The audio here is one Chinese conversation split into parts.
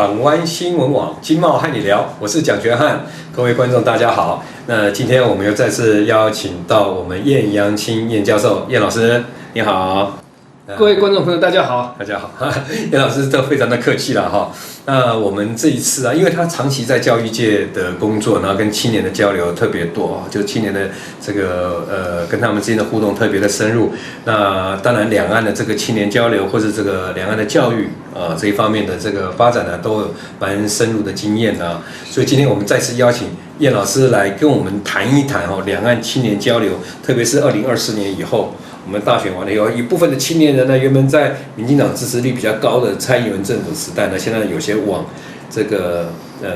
港湾新闻网经贸和你聊，我是蒋全汉，各位观众大家好。那今天我们又再次邀请到我们晏阳青晏教授，晏老师你好。各位观众朋友大家好，大家好，晏老师都非常的客气了哈。那我们这一次啊，因为他长期在教育界的工作，然后跟青年的交流特别多，就青年的这个跟他们之间的互动特别的深入。那当然，两岸的这个青年交流或者这个两岸的教育这一方面的这个发展呢，都有蛮深入的经验的。所以今天我们再次邀请晏老师来跟我们谈一谈两岸青年交流，特别是2024年以后。我们大选完了以后，一部分的青年人呢，原本在民进党支持率比较高的蔡英文政府时代呢，现在有些往这个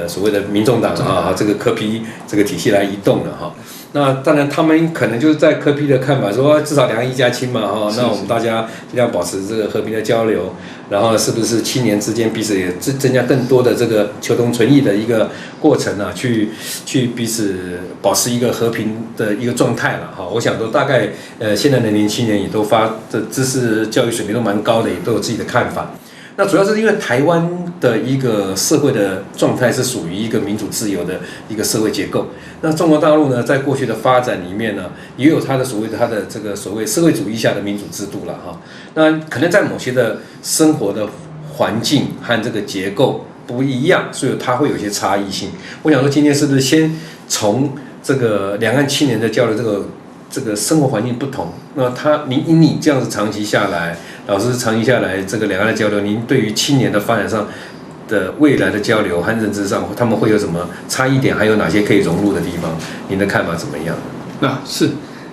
所谓的民众党这个柯 P 这个体系来移动了哈。那当然，他们可能就是在柯 P 的看法说，至少两岸一家亲嘛哈。那我们大家尽量保持这个和平的交流，然后是不是青年之间彼此也增加更多的这个求同存异的一个过程啊，去彼此保持一个和平的一个状态了哈。我想都大概现在的年轻人也都的知识教育水平都蛮高的，也都有自己的看法。那主要是因为台湾的一个社会的状态是属于一个民主自由的一个社会结构。那中国大陆呢，在过去的发展里面呢，也有它的这个所谓社会主义下的民主制度了哈。那可能在某些的生活的环境和这个结构不一样，所以它会有一些差异性。我想说，今天是不是先从这个两岸青年的交流这个生活环境不同，那你这样子长期下来，老师长期下来这个两岸的交流，您对于青年的发展上的未来的交流和认知上，他们会有什么差异点？还有哪些可以融入的地方？您的看法怎么样？是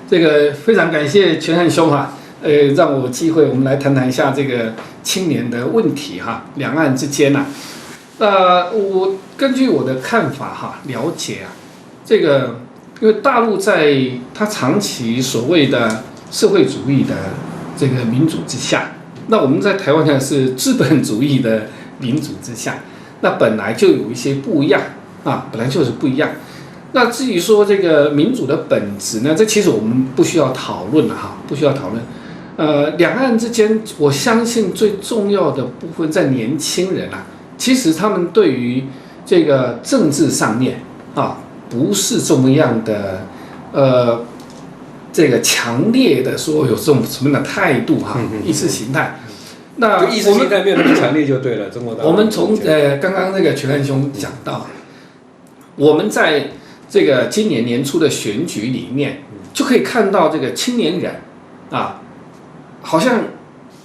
这个非常感谢全汉兄哈，让我有机会我们来谈一下这个青年的问题哈，两岸之间我根据我的看法哈，了解这个。因为大陆在它长期所谓的社会主义的这个民主之下，那我们在台湾呢是资本主义的民主之下，那本来就有一些不一样本来就是不一样。那至于说这个民主的本质呢，这其实我们不需要讨论了不需要讨论。两岸之间，我相信最重要的部分在年轻人其实他们对于这个政治上面不是这么样的，这个强烈的说有这种什么样的态度意识形态。那就意识形态没有那么强烈就对了。中国大陆。我们从刚刚那个全汉兄讲到，我们在这个今年年初的选举里面，就可以看到这个青年人好像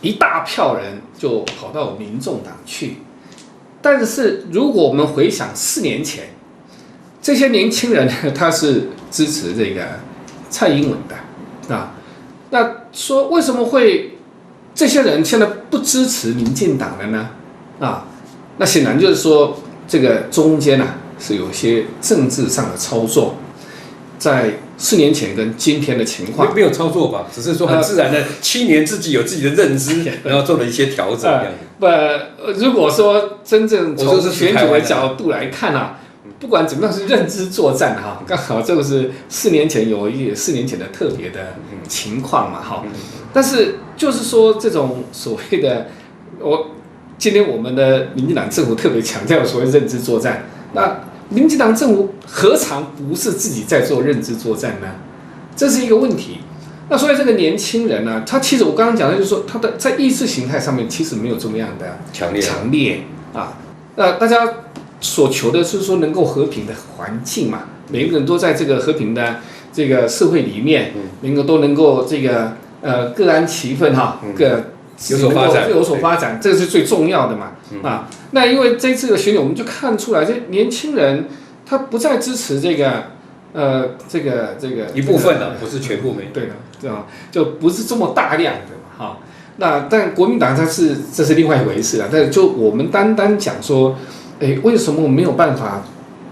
一大票人就跑到民众党去，但是如果我们回想4年前。这些年轻人他是支持这个蔡英文的那说为什么会这些人现在不支持民进党了呢？那显然就是说这个中间是有些政治上的操作，在4年前跟今天的情况没有操作吧，只是说很自然的青年自己有自己的认知，然后做了一些调整。如果说真正从选举的角度来看不管怎么样是认知作战刚好这个是4年前有4年前的特别的情况嘛但是就是说这种所谓的今天我们的民进党政府特别强调所谓认知作战，那民进党政府何尝不是自己在做认知作战呢？这是一个问题。那所以这个年轻人他其实我刚刚讲的就是说他的在意识形态上面其实没有这么样的强烈那大家所求的是说能够和平的环境嘛，每个人都在这个和平的这个社会里面，都能够这个各安其分有所发展，这个是最重要的嘛那因为这次的选举我们就看出来，这年轻人他不再支持这个一部分不是全部对的就不是这么大量的那但国民党这是另外一回事但就我们单讲说。为什么我没有办法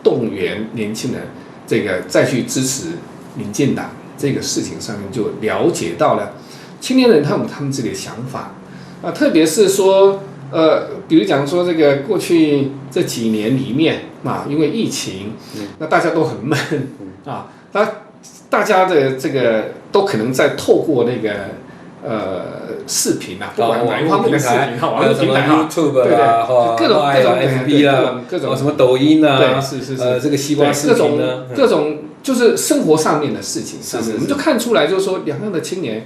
动员年轻人这个再去支持民进党这个事情上面，就了解到了青年人他们自己的想法特别是说比如讲说这个过去这几年里面因为疫情，那大家都很闷大家的这个都可能在透过那个视频啊，不管哪一方面的视频，网络平台，YouTube 啦，各种 FB 啦，各种什么抖音啊，对，是，这个西瓜视频呢，各种就是生活上面的事情上面，我们就看出来，就是说两岸的青年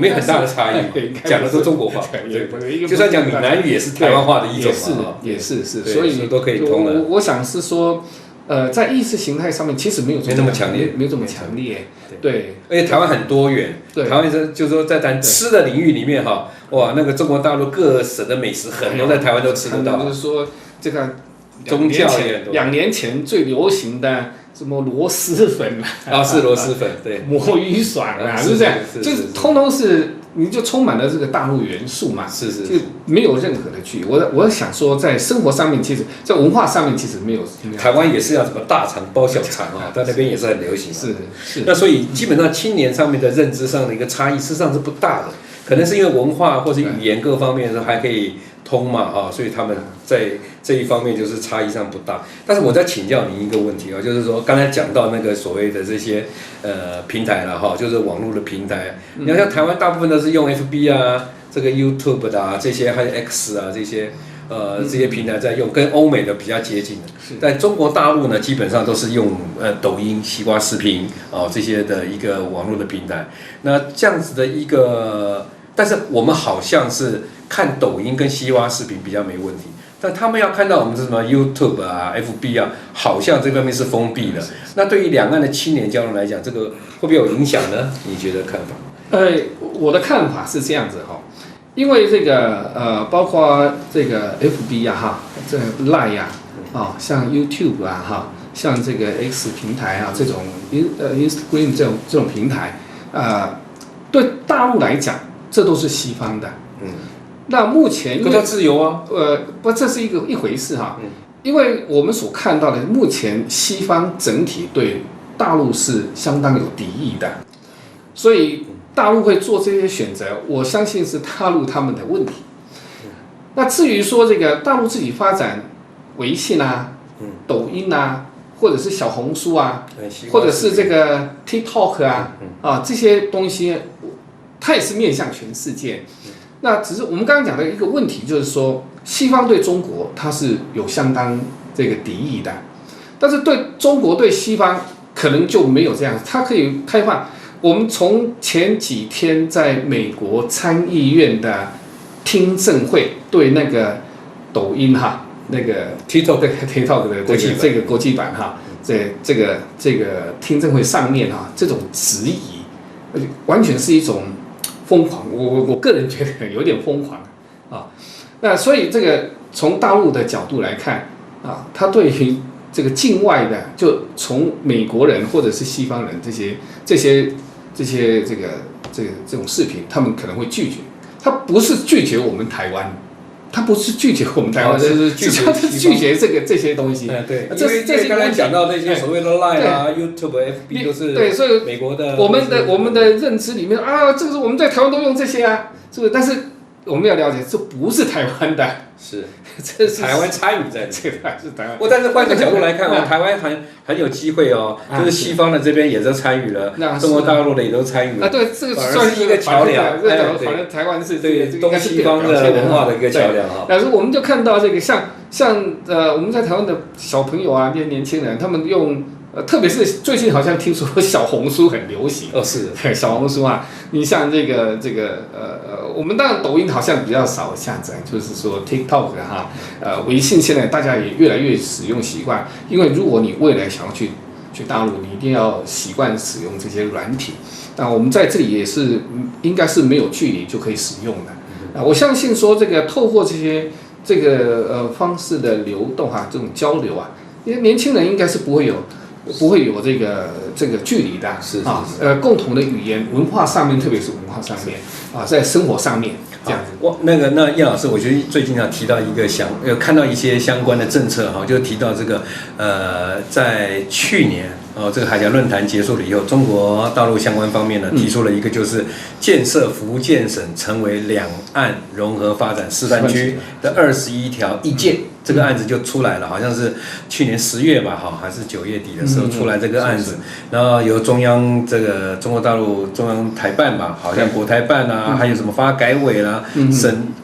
没有很大的差异，讲的都中国话，对，就算讲闽南语也是台湾话的一种嘛，也是，所以都可以通了。我想是说。在意识形态上面其实没有那么强烈，没有这么强烈，对。而且台湾很多元，台湾就是说在咱吃的领域里面哈，哇，那个中国大陆各省的美食很多在台湾都吃得到。就是说这个宗教也2年前最流行的什么螺蛳粉啊，是螺蛳粉，对，魔芋爽啊，是不是？就是通通是。你就充满了这个大陆元素嘛，是，就没有任何的距离。我想说，在生活上面，其实，在文化上面，其实没有。台湾也是要什么大肠包小肠啊，在那边也是很流行。是。那所以基本上青年上面的认知上的一个差异，事实上是不大的。可能是因为文化或者语言各方面还可以通嘛啊，所以他们在这一方面就是差异上不大。但是我再请教您一个问题啊，就是说刚才讲到那个所谓的这些平台了哈，就是网络的平台。你要像台湾大部分都是用 FB 啊，这个 YouTube 的啊这些，还有 X 啊这些。这些平台在用，跟欧美的比较接近的。在中国大陆呢，基本上都是用抖音、西瓜视频这些的一个网络的平台。那这样子的一个，但是我们好像是看抖音跟西瓜视频比较没问题，但他们要看到我们是什么 YouTube 啊、FB 啊，好像这方面是封闭的。那对于两岸的青年交流来讲，这个会不会有影响呢？你觉得看法？我的看法是这样子哈。因为这个包括这个 FB 呀哈，这 Line 呀像 YouTube 啊哈，像这个 X 平台啊这种Instagram 这种平台对大陆来讲，这都是西方的。那目前更加自由啊。不，这是一回事哈。因为我们所看到的，目前西方整体对大陆是相当有敌意的，所以。大陆会做这些选择，我相信是大陆他们的问题。那至于说这个大陆自己发展微信啊、抖音啊，或者是小红书啊，或者是这个 TikTok 啊这些东西，它也是面向全世界。那只是我们刚刚讲的一个问题，就是说西方对中国它是有相当这个敌意的，但是对中国对西方可能就没有这样，它可以开放。我们从前几天在美国参议院的听证会对那个抖音哈，那个 TikTok 的这个国际版哈，这个听证会上面哈，这种质疑，完全是一种疯狂。我个人觉得有点疯狂啊。那所以这个从大陆的角度来看啊，他对于这个境外的，就从美国人或者是西方人这种视频，他们可能会拒绝。他不是拒绝我们台湾，他不是拒绝我们台湾，是拒绝这些东西。对，这是刚才讲到那些所谓的 Line 啊、YouTube、FB 都是对，所以美国的我们的认知里面啊，这个是我们在台湾都用这些啊，是不是？但是我们要了解，这不是台湾的，这是台湾参与在这个是台湾。但是换个角度来看哦，台湾很有机会哦，就是西方的这边也都参与了，中国大陆的也都参与了。对，这个算是一个桥梁。反正台湾是对东西方的文化的一个桥梁哈。但是我们就看到这个像我们在台湾的小朋友啊，年轻人，他们用。特别是最近好像听说小红书很流行是小红书啊，你像这个我们当然抖音好像比较少下载，就是说 TikTok 哈，微信现在大家也越来越使用习惯，因为如果你未来想要去大陆，你一定要习惯使用这些软体。那我们在这里也是应该是没有距离就可以使用的。我相信说这个透过这个方式的流动哈，这种交流啊，因为年轻人应该是不会有这个距离的，共同的语言文化上面，特别是文化上面在生活上面这样子。那叶老师，我觉得最近提到一个看到一些相关的政策哈，就提到这个在去年这个海峡论坛结束了以后，中国大陆相关方面呢提出了一个就是建设福建省成为两岸融合发展示范区的21条意见。这个案子就出来了，好像是去年10月吧，还是9月底的时候出来这个案子，然后由中央这个中国大陆中央台办吧，好像国台办啊，还有什么发改委啦，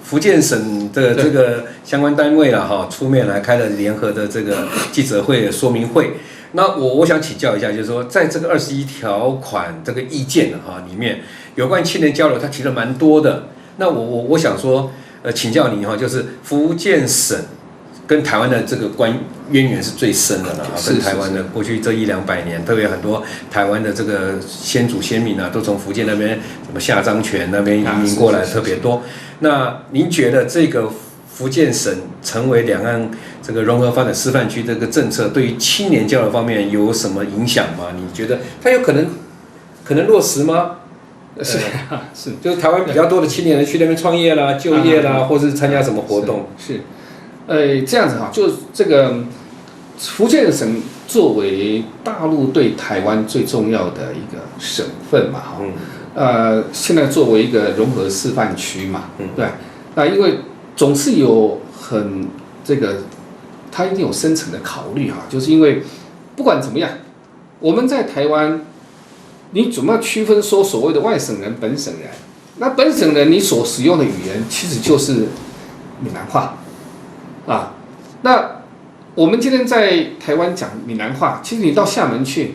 福建省的这个相关单位啦，出面来开了联合的这个记者会的说明会。那我想请教一下，就是说在这个21条款这个意见里面，有关青年交流，他提了蛮多的。那我想说，请教你就是福建省跟台湾的这个渊源是最深的了啊，跟台湾的过去这100-200年，特别很多台湾的这个先祖先民啊，都从福建那边什么下漳泉那边移民过来特别多。那您觉得这个福建省成为两岸这个融合发展示范区这个政策，对于青年交流方面有什么影响吗？你觉得它有可能落实吗？是，就是台湾比较多的青年人去那边创业啦、就业啦，或是参加什么活动？是。这样子就这个福建省作为大陆对台湾最重要的一个省份嘛，现在作为一个融合示范区嘛，对，那因为总是有它一定有深层的考虑就是因为不管怎么样，我们在台湾，你怎么区分说所谓的外省人、本省人？那本省人你所使用的语言其实就是闽南话。那我们今天在台湾讲闽南话，其实你到厦门去，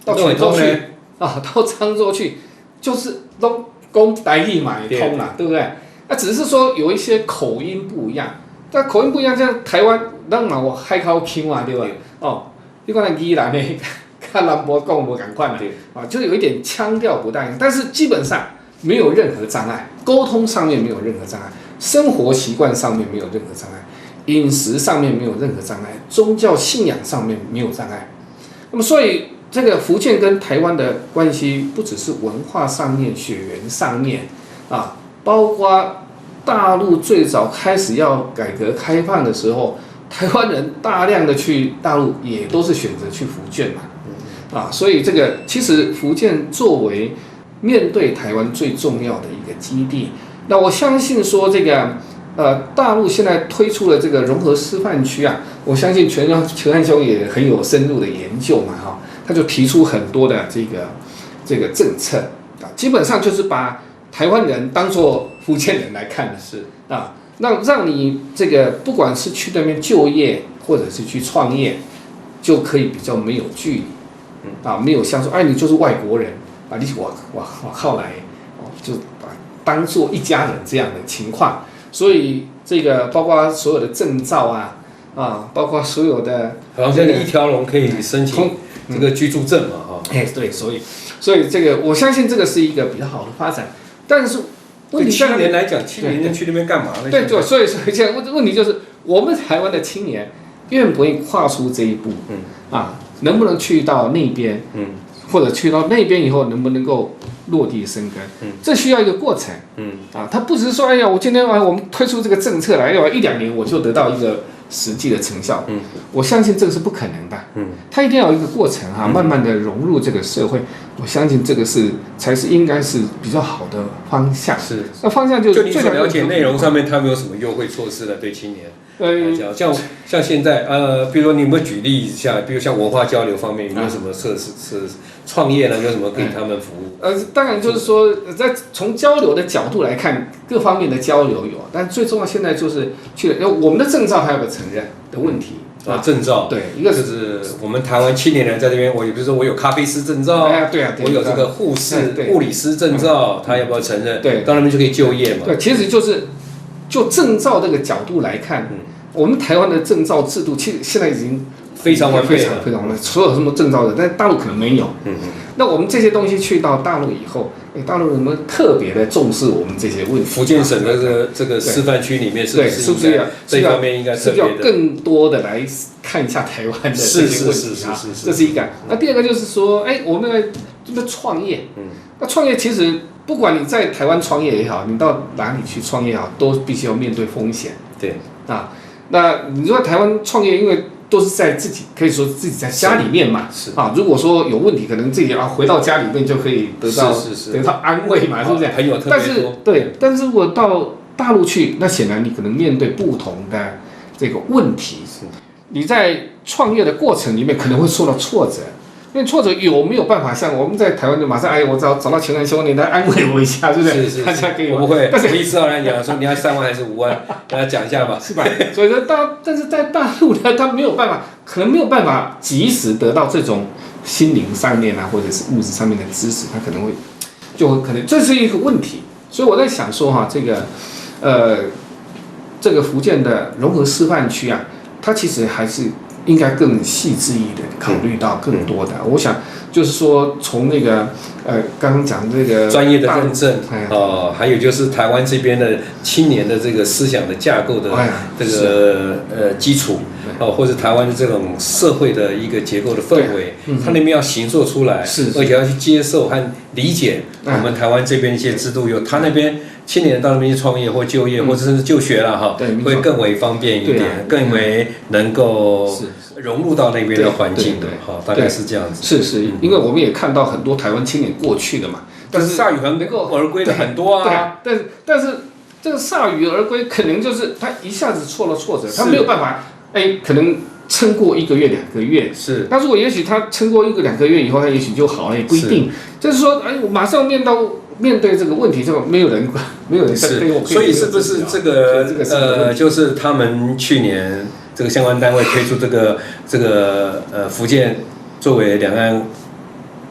到泉州去到漳州去，就是都讲台语嘛，也通啦，对不对？那只是说有一些口音不一样，但口音不一样，像台湾咱嘛我海口腔啊，对吧？你看那宜兰的，跟南部讲无同款啦，就有一点腔调不大一样，但是基本上没有任何障碍，沟通上面没有任何障碍，生活习惯上面没有任何障碍。饮食上面没有任何障碍，宗教信仰上面没有障碍。那么，所以这个福建跟台湾的关系，不只是文化上面、血缘上面包括大陆最早开始要改革开放的时候，台湾人大量的去大陆，也都是选择去福建嘛。所以这个其实福建作为面对台湾最重要的一个基地，那我相信说这个。大陆现在推出了这个融合示范区我相信全汉兄也很有深入的研究嘛他就提出很多的这个政策基本上就是把台湾人当作福建人来看的是那让你这个不管是去那边就业或者是去创业，就可以比较没有距离没有像说你就是外国人你我靠来就当作一家人这样的情况。所以这个包括所有的证照包括所有的，好像一条龙可以申请这个居住证嘛对，所以这个我相信这个是一个比较好的发展，但是问题青年来讲，青年去那边干嘛呢？对，所以现在问题就是我们台湾的青年愿不愿意跨出这一步能不能去到那边或者去到那边以后能不能够落地生根，这需要一个过程，它不只是说，我今天我们推出这个政策来，1-2年我就得到一个实际的成效，我相信这个是不可能的，它一定要有一个过程慢慢的融入这个社会，我相信这个才是应该是比较好的方向。是，那方向就你所了解内容上面，他们有什么优惠措施呢？对青年？像现在比如说你有没有举例一下，比如像文化交流方面有没有什么设施创业呢？有什么给他们服务？当然就是说，在从交流的角度来看，各方面的交流有，但最重要现在就是我们的证照还有个承认的问题证照对，一个就是我们台湾青年人在这边，比如说我有咖啡师证照，对我有这个护理师证照，他要不要承认？对，到那边就可以就业嘛。对，其实就证照这个角度来看，我们台湾的证照制度其实现在已经非常完备了，非常完备，所有什么证照的，但是大陆可能没有。那我们这些东西去到大陆以后，大陆人们特别的重视我们这些问题。福建省的这个示范区里面，是不是要这方面应该特别的更多的来看一下台湾的这些问题这是一个。那第二个就是说，我们要创业。那创业其实不管你在台湾创业也好，你到哪里去创业也好，都必须要面对风险。对那你说台湾创业，因为都是在自己可以说自己在家里面嘛，是如果说有问题，可能自己回到家里面就可以得到安慰嘛，是不是？朋友特别多。但是如果到大陆去，那显然你可能面对不同的这个问题，你在创业的过程里面可能会受到挫折。因为挫折有没有办法像我们在台湾就马上我找到前兄你来安慰我一下，是不是？是大家可以，我不会，但是一次要来讲说你要3万还是5万，大家讲一下吧，是吧？所以说但是在大陆呢，他没有办法，可能没有办法及时得到这种心灵上面或者是物质上面的支持，他可能会可能这是一个问题。所以我在想说这个福建的融合示范区它其实还是应该更细致一点，考虑到更多的。我想就是说，从那个刚刚讲这个专业的认证还有就是台湾这边的青年的这个思想的架构的这个基础或者台湾的这种社会的一个结构的氛围，他那边要形塑出来，而且要去接受和理解我们台湾这边一些制度，有他那边青年到那边去创业或就业，或者甚至就学了会更为方便一点，更为能够融入到那边的环境的大概是这样子。是，因为我们也看到很多台湾青年过去的嘛，但是铩羽能够而归的很多但是这个铩羽而归，可能就是他一下子挫折，他没有办法，可能撑过1个月2个月。是，那如果也许他撑过1个2个月以后，他也许就好了，也不一定。就是说，我马上面对这个问题，就没有人在对我。所以是不是这个就是他们去年这个相关单位推出这个福建作为两岸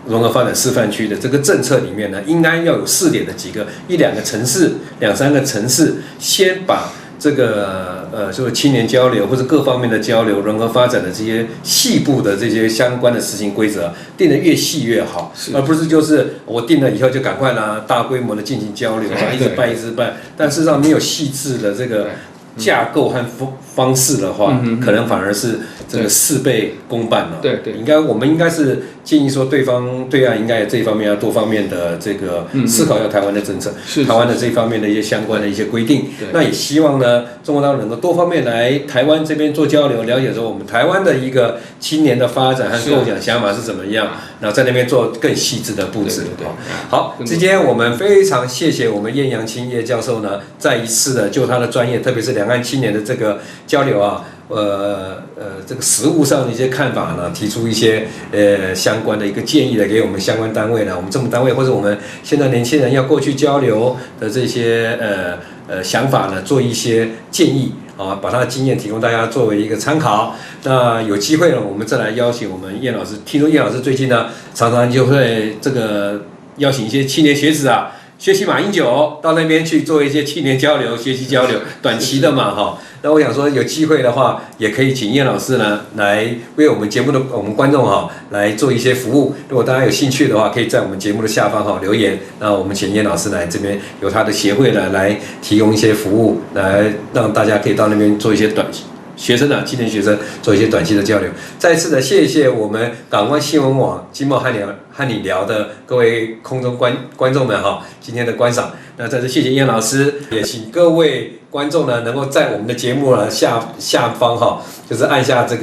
融合发展示范区的这个政策里面呢，应该要有试点的几个1-2个城市、2-3个城市，先把这个就是青年交流或者各方面的交流、融合发展的这些细部的这些相关的实行规则定得越细越好，而不是就是我定了以后就赶快大规模的进行交流一直办，但事实上没有细致的这个架构和方式的话，可能反而是这个事倍功半了。对，我们应该是建议说，对岸应该有这一方面要多方面的这个思考，要台湾的政策，台湾的这一方面的一些相关的一些规定。那也希望呢，中国大陆能够多方面来台湾这边做交流，了解说我们台湾的一个青年的发展和构想想法是怎么样，然后在那边做更细致的布置。好，今天我们非常谢谢我们晏阳青叶教授呢，再一次的就他的专业，特别是两岸青年的这个交流这个实务上的一些看法呢，提出一些相关的一个建议的给我们相关单位呢，我们政府单位或者我们现在年轻人要过去交流的这些想法呢，做一些建议把他的经验提供大家作为一个参考。那有机会呢，我们再来邀请我们晏老师。听说晏老师最近呢，常常就会这个邀请一些青年学子学习马英九到那边去做一些青年交流、学习交流，短期的嘛那我想说，有机会的话，也可以请晏老师呢来为我们节目的我们观众来做一些服务。如果大家有兴趣的话，可以在我们节目的下方留言，那我们请晏老师来这边由他的协会呢来提供一些服务，来让大家可以到那边做一些学生青年学生做一些短期的交流。再次的谢谢我们港湾新闻网经贸和你聊的各位空中观众们今天的观赏。那再次谢谢晏老师，也请各位观众呢能够在我们的节目下方就是按下这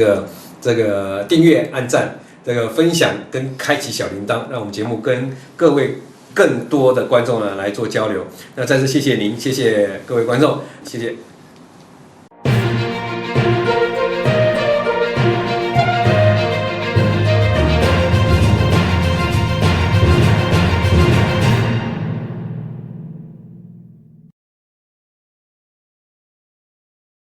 个订阅、按赞、这个分享跟开启小铃铛，让我们节目跟各位更多的观众呢来做交流。那再次谢谢您，谢谢各位观众，谢谢。